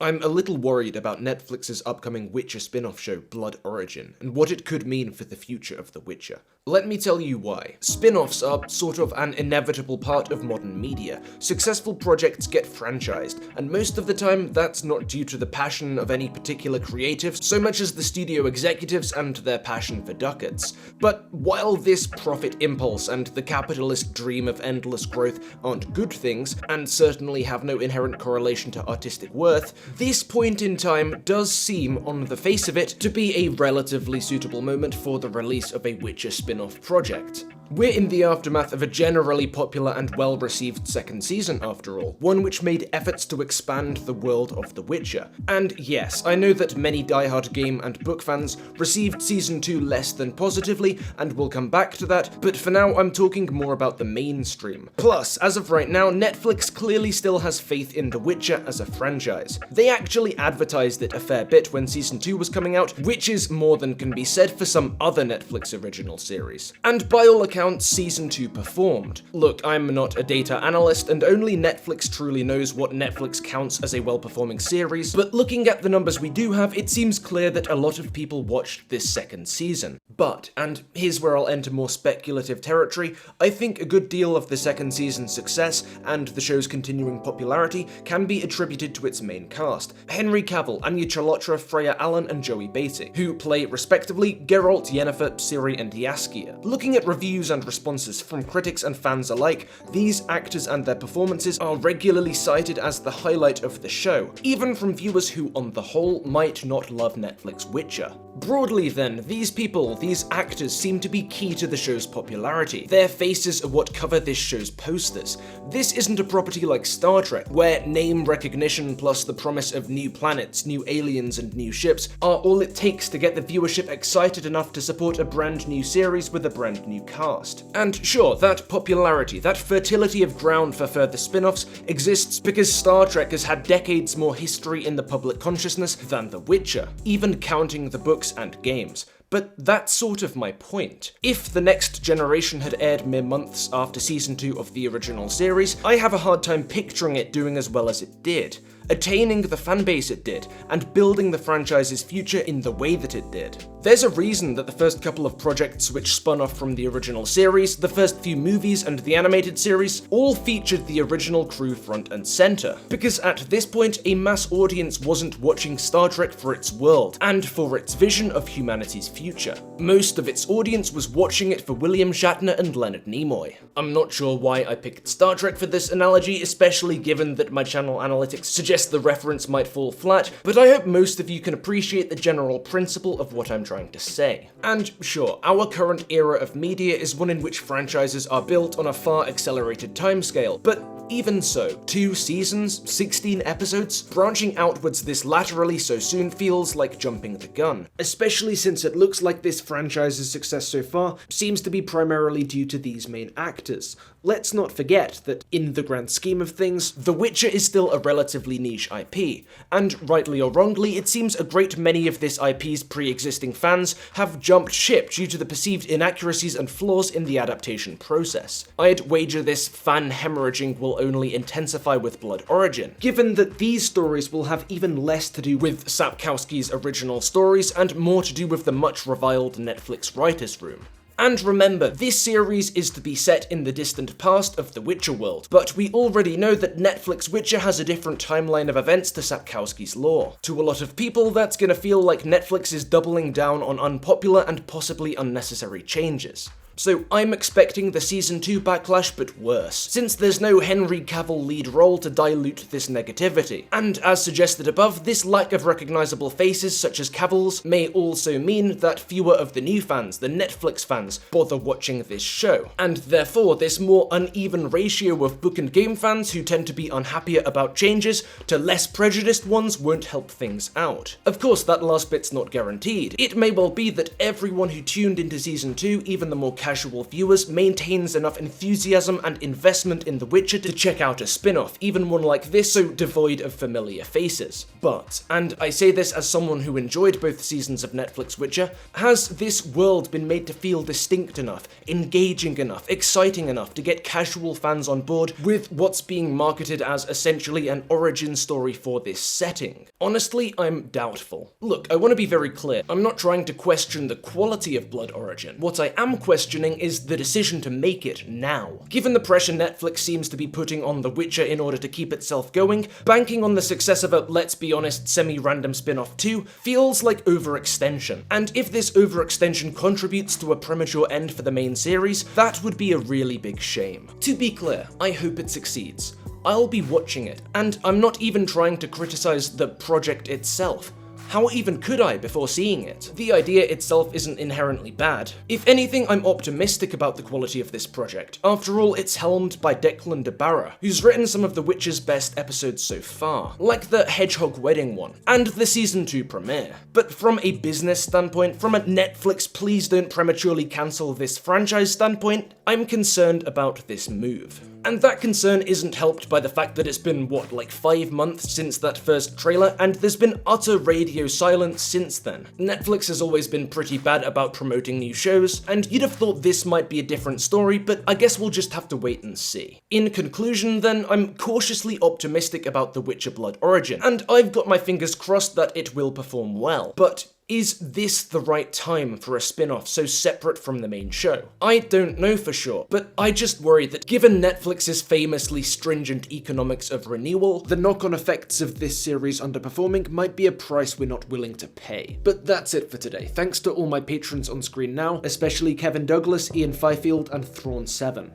I'm a little worried about Netflix's upcoming Witcher spin-off show, Blood Origin, and what it could mean for the future of The Witcher. Let me tell you why. Spin-offs are sort of an inevitable part of modern media. Successful projects get franchised, and most of the time that's not due to the passion of any particular creative so much as the studio executives and their passion for ducats. But while this profit impulse and the capitalist dream of endless growth aren't good things, and certainly have no inherent correlation to artistic worth, this point in time does seem, on the face of it, to be a relatively suitable moment for the release of a Witcher spin-off project. We're in the aftermath of a generally popular and well-received second season, after all, one which made efforts to expand the world of The Witcher. And yes, I know that many diehard game and book fans received Season 2 less than positively, and we'll come back to that, but for now I'm talking more about the mainstream. Plus, as of right now, Netflix clearly still has faith in The Witcher as a franchise. They actually advertised it a fair bit when Season 2 was coming out, which is more than can be said for some other Netflix original series. And by all accounts, Season 2 performed. Look, I'm not a data analyst, and only Netflix truly knows what Netflix counts as a well-performing series, but looking at the numbers we do have, it seems clear that a lot of people watched this second season. But, and here's where I'll enter more speculative territory, I think a good deal of the second season's success and the show's continuing popularity can be attributed to its main cast: Henry Cavill, Anya Chalotra, Freya Allan, and Joey Batey, who play respectively Geralt, Yennefer, Ciri, and Jaskier. Looking at reviews and responses from critics and fans alike, these actors and their performances are regularly cited as the highlight of the show, even from viewers who, on the whole, might not love Netflix Witcher. Broadly then, these actors seem to be key to the show's popularity. Their faces are what cover this show's posters. This isn't a property like Star Trek, where name recognition plus the promise of new planets, new aliens, and new ships are all it takes to get the viewership excited enough to support a brand new series with a brand new cast. And sure, that popularity, that fertility of ground for further spin-offs exists because Star Trek has had decades more history in the public consciousness than The Witcher, even counting the books and games. But that's sort of my point. If The Next Generation had aired mere months after Season 2 of the original series, I have a hard time picturing it doing as well as it did, attaining the fanbase it did, and building the franchise's future in the way that it did. There's a reason that the first couple of projects which spun off from the original series, the first few movies and the animated series, all featured the original crew front and center. Because at this point, a mass audience wasn't watching Star Trek for its world, and for its vision of humanity's future. Most of its audience was watching it for William Shatner and Leonard Nimoy. I'm not sure why I picked Star Trek for this analogy, especially given that my channel analytics suggest the reference might fall flat, but I hope most of you can appreciate the general principle of what I'm trying to say. And sure, our current era of media is one in which franchises are built on a far accelerated timescale, but even so, 2 seasons, 16 episodes, branching outwards this laterally so soon feels like jumping the gun, especially since it looks like this franchise's success so far seems to be primarily due to these main actors. Let's not forget that, in the grand scheme of things, The Witcher is still a relatively niche IP, and rightly or wrongly, it seems a great many of this IP's pre-existing fans have jumped ship due to the perceived inaccuracies and flaws in the adaptation process. I'd wager this fan hemorrhaging will only intensify with Blood Origin, given that these stories will have even less to do with Sapkowski's original stories and more to do with the much reviled Netflix writers' room. And remember, this series is to be set in the distant past of the Witcher world, but we already know that Netflix Witcher has a different timeline of events to Sapkowski's lore. To a lot of people, that's gonna feel like Netflix is doubling down on unpopular and possibly unnecessary changes. So I'm expecting the Season 2 backlash, but worse, since there's no Henry Cavill lead role to dilute this negativity. And as suggested above, this lack of recognizable faces such as Cavill's may also mean that fewer of the new fans, the Netflix fans, bother watching this show. And therefore, this more uneven ratio of book and game fans who tend to be unhappier about changes to less prejudiced ones won't help things out. Of course, that last bit's not guaranteed. It may well be that everyone who tuned into Season 2, even the more casual viewers maintains enough enthusiasm and investment in The Witcher to check out a spin-off, even one like this so devoid of familiar faces. But, and I say this as someone who enjoyed both seasons of Netflix Witcher, has this world been made to feel distinct enough, engaging enough, exciting enough to get casual fans on board with what's being marketed as essentially an origin story for this setting? Honestly, I'm doubtful. Look, I want to be very clear, I'm not trying to question the quality of Blood Origin. What I am questioning is the decision to make it now. Given the pressure Netflix seems to be putting on The Witcher in order to keep itself going, banking on the success of a, let's be honest, semi-random spin-off too, feels like overextension. And if this overextension contributes to a premature end for the main series, that would be a really big shame. To be clear, I hope it succeeds. I'll be watching it, and I'm not even trying to criticize the project itself. How even could I before seeing it? The idea itself isn't inherently bad. If anything, I'm optimistic about the quality of this project. After all, it's helmed by Declan de Barra, who's written some of The Witcher's best episodes so far, like the Hedgehog Wedding one, and the Season 2 premiere. But from a business standpoint, from a Netflix please don't prematurely cancel this franchise standpoint, I'm concerned about this move. And that concern isn't helped by the fact that it's been, what, like 5 months since that first trailer, and there's been utter radio silence since then. Netflix has always been pretty bad about promoting new shows, and you'd have thought this might be a different story, but I guess we'll just have to wait and see. In conclusion then, I'm cautiously optimistic about The Witcher Blood Origin, and I've got my fingers crossed that it will perform well. But is this the right time for a spin-off so separate from the main show? I don't know for sure, but I just worry that given Netflix's famously stringent economics of renewal, the knock-on effects of this series underperforming might be a price we're not willing to pay. But that's it for today. Thanks to all my patrons on screen now, especially Kevin Douglas, Ian Fifield, and Thrawn7.